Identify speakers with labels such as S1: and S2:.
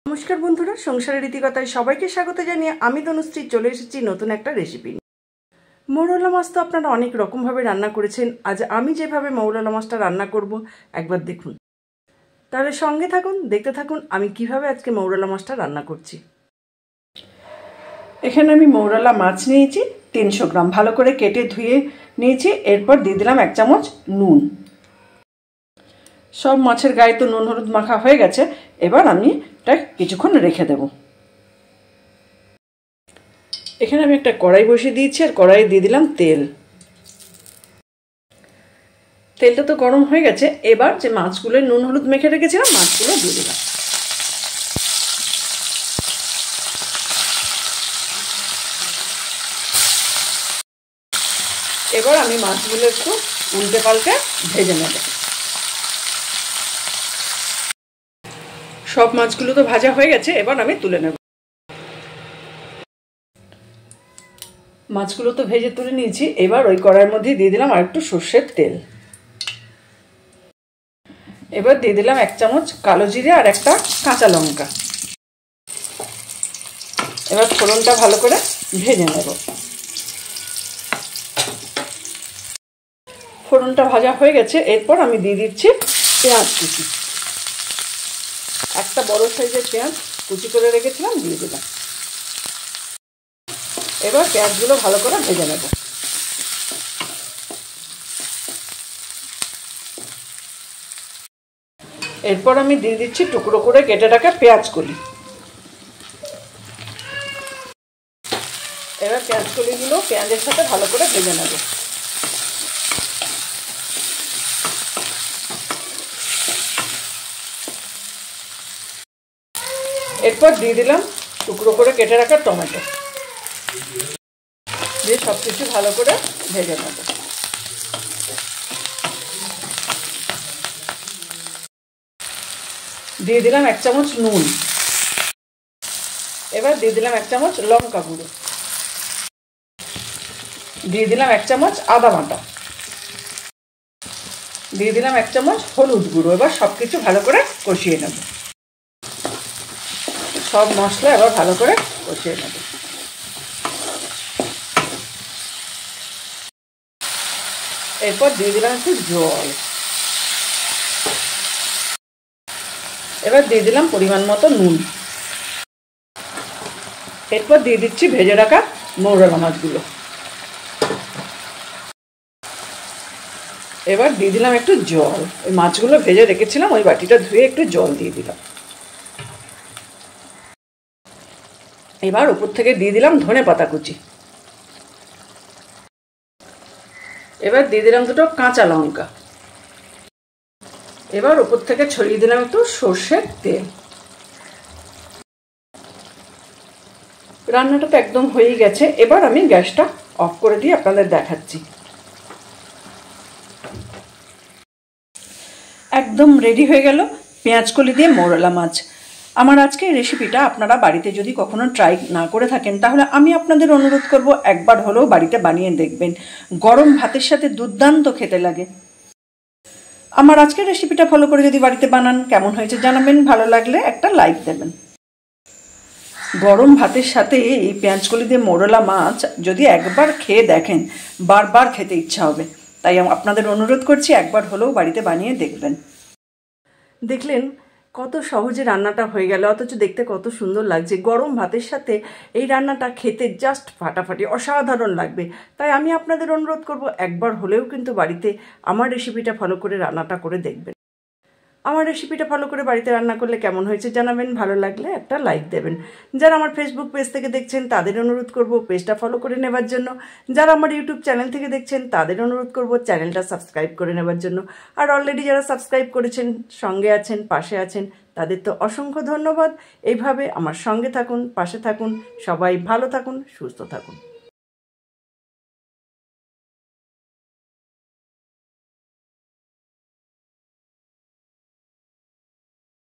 S1: নমস্কার বন্ধুরা, সংসারের রীতিকথায় সবাইকে স্বাগত জানিয়ে আমি তনুশ্রী চলে এসেছি নতুন একটা রেসিপি। মৌরলা মাছ তো আপনারা অনেক রকমভাবে রান্না করেছেন। আজ আমি যেভাবে মৌরলা মাছটা রান্না করব একবার দেখুন। তাহলে সঙ্গে থাকুন, দেখতে থাকুন আমি কিভাবে আজকে মৌরলা মাছটা রান্না করছি। এখানে আমি মৌরলা মাছ নিয়েছি 300 গ্রাম, ভালো করে কেটে ধুয়ে নিয়েছি। এরপর দিয়ে দিলাম 1 চামচ নুন। সব মাছের গায়ে তো নুন হলুদ মাখা হয়ে গেছে। এবার আমি এটা কিছুক্ষণ রেখে দেব। এখানে আমি একটা কড়াই বসিয়ে দিয়েছি আর কড়াইয়ে দিয়ে দিলাম তেল। তেলটা তো গরম হয়ে গেছে। এবার যে মাছগুলো নুন হলুদ মেখে রেখেছিলাম মাছগুলো দিয়ে দিলাম। এবার আমি মাছগুলো একটু উল্টে পাল্টে ভেজে নেব। সব মাছগুলো তো ভাজা হয়ে গেছে, এবার আমি তুলে নেব। মাছগুলো তো ভেজে তুলে নিয়েছি। এবার ওই কড়াইয়ের মধ্যে দিয়ে দিলাম আর একটু সর্ষের তেল। এবার দিয়ে দিলাম 1 চামচ কালো জিরে আর একটা কাঁচা লঙ্কা। এবার ফোড়নটা ভালো করে ভেজে নেব। ফোড়নটা ভাজা হয়ে গেছে। এরপর আমি দিয়ে দিচ্ছি পেঁয়াজ কুচি। একটা বড় সাইজের পেঁয়াজ কুচি করে রেখেছিলাম, দিয়ে দিলাম। এবার পেঁয়াজগুলো ভালো করে ভেজে নেব। এরপর আমি দিয়ে দিচ্ছি টুকরো করে কেটে রাখা পেঁয়াজকলি। এবার পেঁয়াজকলিগুলো পেঁয়াজের সাথে ভালো করে ভেজে নেব। এরপর দিয়ে দিলাম টুকরো করে কেটে রাখা টমেটো, দিয়ে সব কিছু ভালো করে ভেজে নেব। দিয়ে দিলাম 1 চামচ নুন। এবার দিয়ে দিলাম 1 চামচ লঙ্কা গুঁড়ো, দিয়ে দিলাম 1 চামচ আদা বাটা, দিয়ে দিলাম 1 চামচ হলুদ গুঁড়ো। এবার সব কিছু ভালো করে কষিয়ে নেব। সব মশলা এবার ভালো করে কষিয়ে নেব। এরপর দিয়ে দিলাম একটু জল। এবার দিয়ে দিলাম পরিমাণ মতো নুন। এরপর দিয়ে দিচ্ছি ভেজে রাখা মৌরলা মাছগুলো। এবার দিয়ে দিলাম একটু জল। ওই মাছগুলো ভেজে রেখেছিলাম ওই বাটিটা ধুয়ে একটু জল দিয়ে দিলাম। এবার উপর থেকে দিয়ে দিলাম ধনেপাতা কুচি। এবার দিয়ে দিলাম 2টো কাঁচা লঙ্কা। এবার উপর থেকে ছড়িয়ে দিলাম একটু সর্ষের তেল। রান্নাটা তো একদম হয়েই গেছে। এবার আমি গ্যাসটা অফ করে দিয়ে আপনাদের দেখাচ্ছি। একদম রেডি হয়ে গেল পেঁয়াজকলি দিয়ে মৌরলা মাছ। আমার আজকে এই রেসিপিটা আপনারা বাড়িতে যদি কখনো ট্রাই না করে থাকেন তাহলে আমি আপনাদের অনুরোধ করব একবার হলেও বাড়িতে বানিয়ে দেখবেন। গরম ভাতের সাথে দুর্দান্ত খেতে লাগে। আমার আজকের রেসিপিটা ফলো করে যদি বাড়িতে বানান কেমন হয়েছে জানাবেন। ভালো লাগলে একটা লাইক দেবেন। গরম ভাতের সাথে এই পেঁয়াজকলি দিয়ে মৌরলা মাছ যদি একবার খেয়ে দেখেন বারবার খেতে ইচ্ছা হবে। তাই আপনাদের অনুরোধ করছি একবার হলেও বাড়িতে বানিয়ে দেখবেন। দেখলেন কত সহজে রান্নাটা হয়ে গেল, অথচ দেখতে কত সুন্দর লাগছে। গরম ভাতের সাথে এই রান্নাটা খেতে জাস্ট ফাটাফাটি অসাধারণ লাগবে। তাই আমি আপনাদের অনুরোধ করব একবার হলেও কিন্তু বাড়িতে আমার রেসিপিটা ফলো করে রান্নাটা করে দেখবেন। আমার রেসিপিটা ফলো করে বাড়িতে রান্না করলে কেমন হয়েছে জানাবেন। ভালো লাগলে একটা লাইক দেবেন। যারা আমার ফেসবুক পেজ থেকে দেখছেন তাদের অনুরোধ করব পেজটা ফলো করে নেবার জন্য। যারা আমার ইউটিউব চ্যানেল থেকে দেখছেন তাদের অনুরোধ করব চ্যানেলটা সাবস্ক্রাইব করে নেবার জন্য। আর অলরেডি যারা সাবস্ক্রাইব করেছেন, সঙ্গে আছেন, পাশে আছেন, তাদের তো অসংখ্য ধন্যবাদ। এইভাবে আমার সঙ্গে থাকুন, পাশে থাকুন। সবাই ভালো থাকুন, সুস্থ থাকুন।